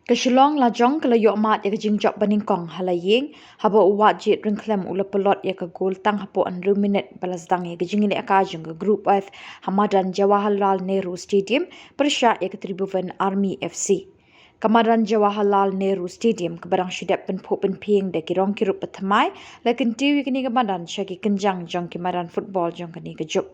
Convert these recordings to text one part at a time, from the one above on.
Kashilong la jong kala yo mat ya jing job baning kong halaying habo uwat jit ringklem ulapolot ya ka gol tang hapo an minute balas dang ya jing ile ka jung group F Hamadan Jawaharlal Nehru Stadium persya ya Tribhuvan Army FC Kamaran Jawaharlal Nehru Stadium kebarang syidap pen pho pen pieng de kirong kirup pathamai lakin tiwi kini kamadan syaki kenjang jong kimaran football jong kini kejuk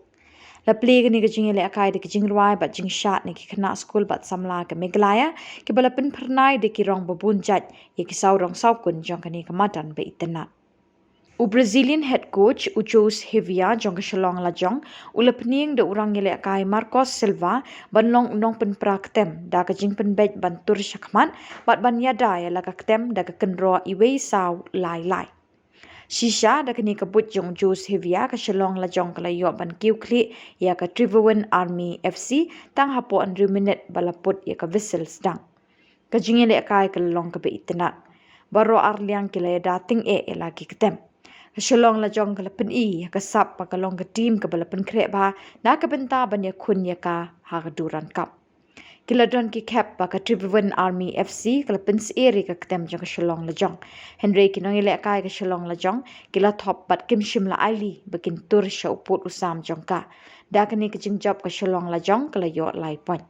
La play ni kajing ele akai de kajing ruai bat jing shat ni kena school bat samla ke Meghalaya ke balapin pernai de ki rong babun jat ye ki sau rong sau kun jong kani kamadan be itena. U Brazilian head coach Ujos Hevia jong ke shalong la jong ulapning de urang ele akai Marcos Silva ban long unong pen praktem da kajing pen bet ban tur shakman bat ban yada ya la kaktem da ka kenro iwei sau lai lai. Shisha da kini kabut jong Jose Hevia ka shalong la jong kala yo ban kiu kli ya ka Tribhuvan Army FC tang hapo an minute balaput ya ka whistles dang. Ka jingele akai ka long ka be itena. Baro arliang kila ya dating lagi ketem. Ka shalong la jong kala pen ya ka sap pa ka long ka team ka balapan krep ba na ka benta ban ya kun ya ka hagaduran kap. Kila don ki cap ba ka Tribhuvan Army FC kala pins eri ka ketem jong ka shalong la jong. Henry kinong ile akai ka shalong la jong kila top bat kim shim la aili bakin tur sha uput usam jong ka. Da kani ka jing job ka shalong la jong kala yo lai point.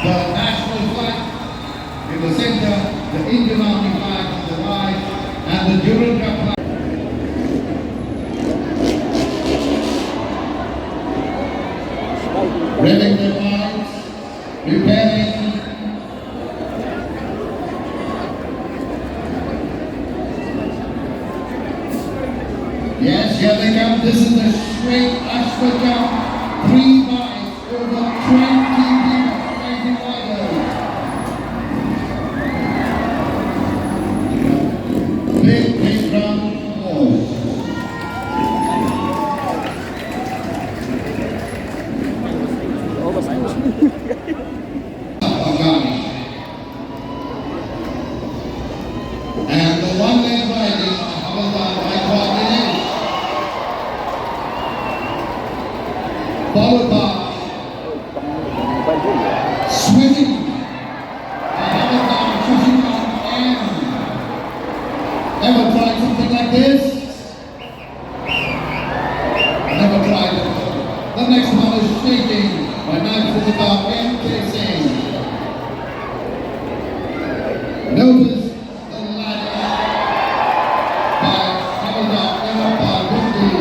The national flag in the center, the Indian Army flag on the right, and the Durand Cup flag. Reading their arms, preparing. Yes, here they come. This is the straight Ashford Cup. 3 miles over 20 people. Big round of applause. And the one leg riding, Havaldar by coordination. Followed by swimming. Havaldar pushing on and ever tried something like this? Never tried it. The next one is shaking by Nagpur MK Singh. Notice the ladder by Havaldar Emapal Bundi.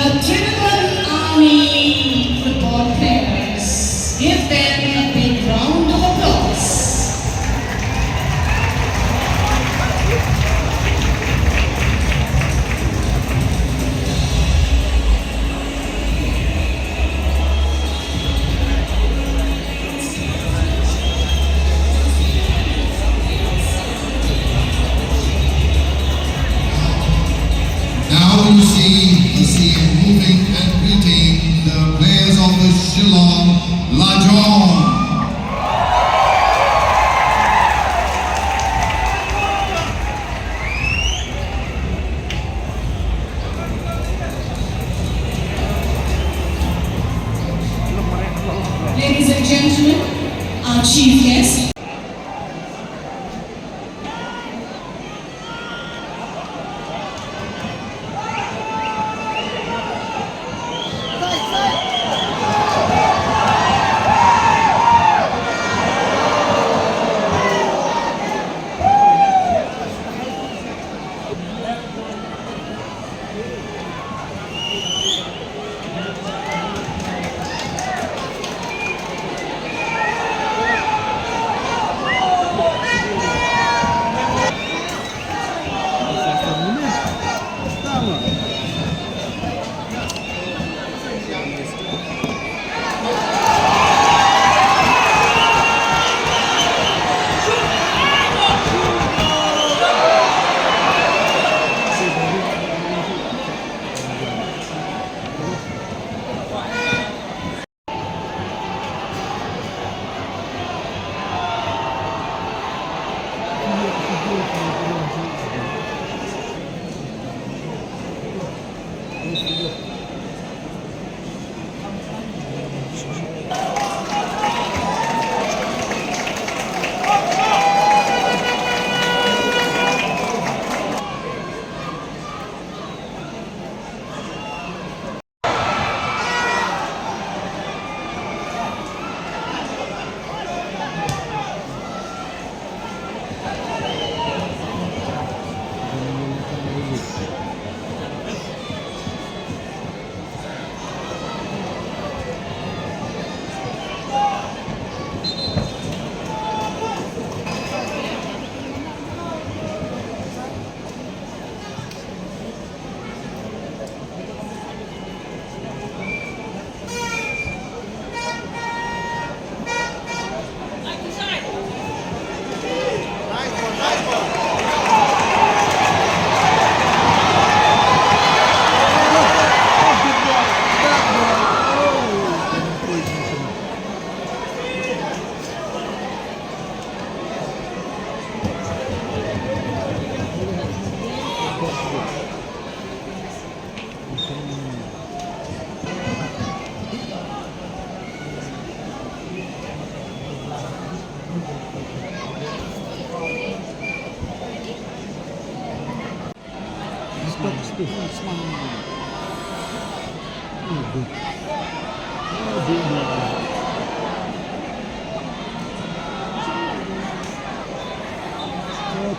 Trinidad Army football players. Give them a big round of applause. Now you see the CM moving and greeting the players of the Shillong Lajong. Ladies and gentlemen, our chief guest.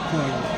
Okay.